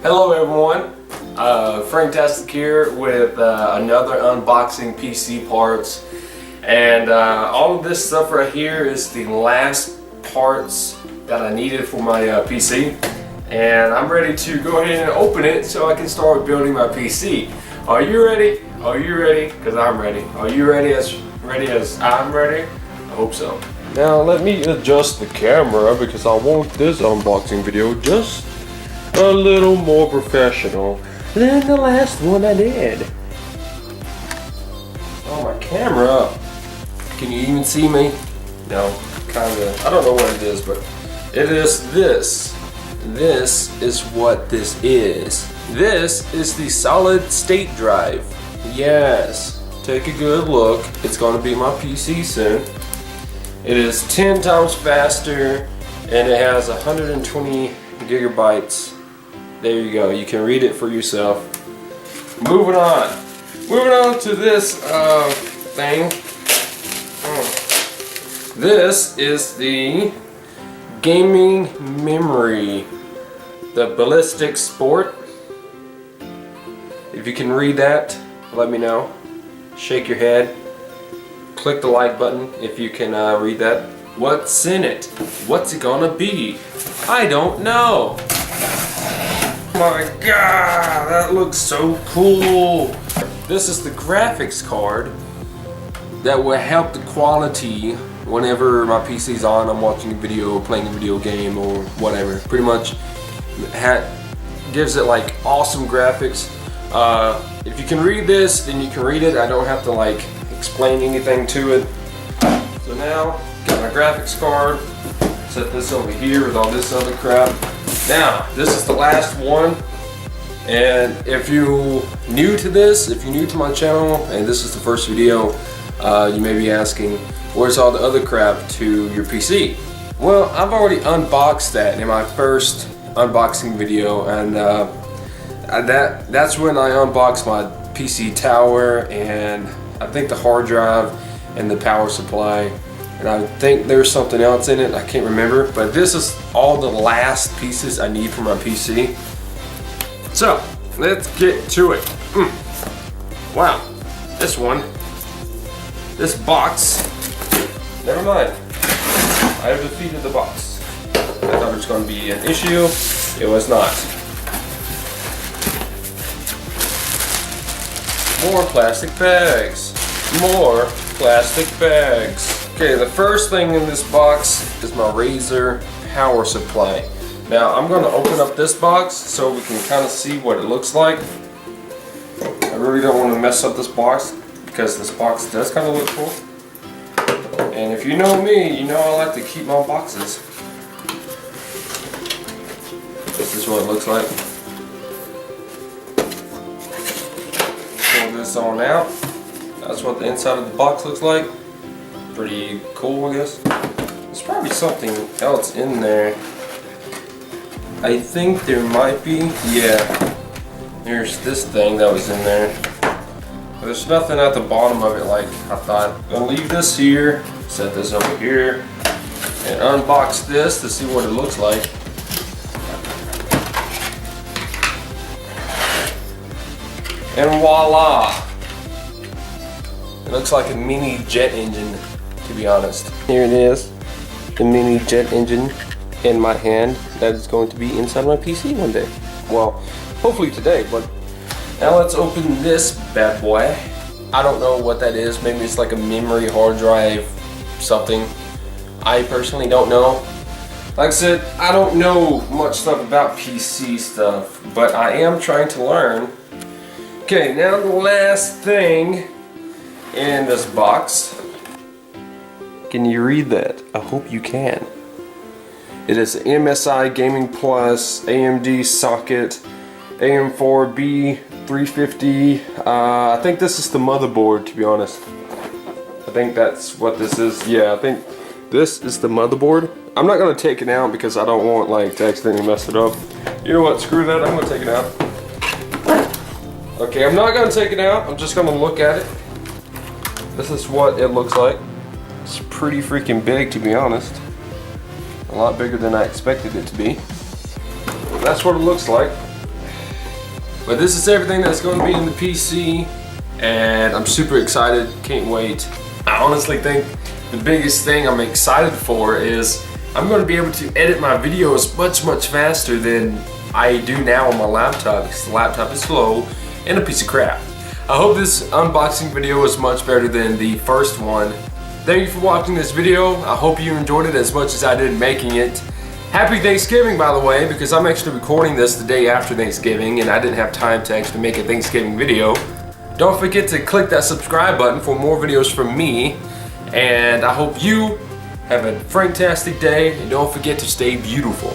Hello everyone, FrankTastic here with another unboxing PC parts, and all of this stuff right here is the last parts that I needed for my PC, and I'm ready to go ahead and open it so I can start building my PC. Are you ready? Are you ready? Because I'm ready. Are you ready as I'm ready? I hope so. Now let me adjust the camera because I want this unboxing video just a little more professional than the last one I did. Oh, my camera. Can you even see me? No, kinda. I don't know what it is, but it is this. This is what this is. This is the solid state drive. Yes, take a good look. It's gonna be my PC soon. It is 10 times faster and it has 120 gigabytes. There you go, you can read it for yourself. Moving on to this thing. This is the gaming memory, the Ballistic Sport. If you can read that, let me know. Shake your head. Click the like button if you can read that. What's in it? What's it gonna be? I don't know. My God, that looks so cool. This is the graphics card that will help the quality whenever my PC's on, I'm watching a video, playing a video game or whatever. Pretty much gives it like awesome graphics. If you can read this, then you can read it. I don't have to like explain anything to it. So now, got my graphics card. Set this over here with all this other crap. Now, this is the last one, and if you're new to this, if you're new to my channel, and this is the first video, you may be asking, where's all the other crap to your PC? Well, I've already unboxed that in my first unboxing video, and that's when I unboxed my PC tower, and I think the hard drive and the power supply. And I think there's something else in it, I can't remember, but this is all the last pieces I need for my PC. So, let's get to it. Wow, this box, never mind. I have defeated the box. I thought it was going to be an issue, it was not. More plastic bags, more plastic bags. Okay, the first thing in this box is my Razer power supply. Now I'm going to open up this box so we can kind of see what it looks like. I really don't want to mess up this box because this box does kind of look cool. And if you know me, you know I like to keep my boxes. This is what it looks like. Pull this on out. That's what the inside of the box looks like. Pretty cool, I guess. There's probably something else in there. I think there might be. Yeah. There's this thing that was in there. But there's nothing at the bottom of it like I thought. I'm gonna leave this here, set this over here, and unbox this to see what it looks like. And voila! It looks like a mini jet engine, to be honest. Here it is, the mini jet engine in my hand that is going to be inside my PC one day. Well, hopefully today, but now let's open this bad boy. I don't know what that is. Maybe it's like a memory hard drive, something. I personally don't know. Like I said, I don't know much stuff about PC stuff, but I am trying to learn. Okay, now the last thing in this box. Can you read that? I hope you can. It is MSI Gaming Plus AMD socket AM4 B350. I think this is the motherboard, to be honest. I think that's what this is. Yeah, I think this is the motherboard. I'm not gonna take it out because I don't want like to accidentally mess it up. You know what? Screw that. I'm gonna take it out. Okay, I'm not gonna take it out. I'm just gonna look at it. This is what it looks like. It's pretty freaking big, to be honest. A lot bigger than I expected it to be. That's what it looks like. But this is everything that's going to be in the PC, and I'm super excited, can't wait. I honestly think the biggest thing I'm excited for is I'm going to be able to edit my videos much faster than I do now on my laptop, because the laptop is slow and a piece of crap. I hope this unboxing video was much better than the first one. Thank you for watching this video. I hope you enjoyed it as much as I did making it. Happy Thanksgiving, by the way, because I'm actually recording this the day after Thanksgiving and I didn't have time to actually make a Thanksgiving video. Don't forget to click that subscribe button for more videos from me, and I hope you have a FrankTastic day, and don't forget to stay beautiful.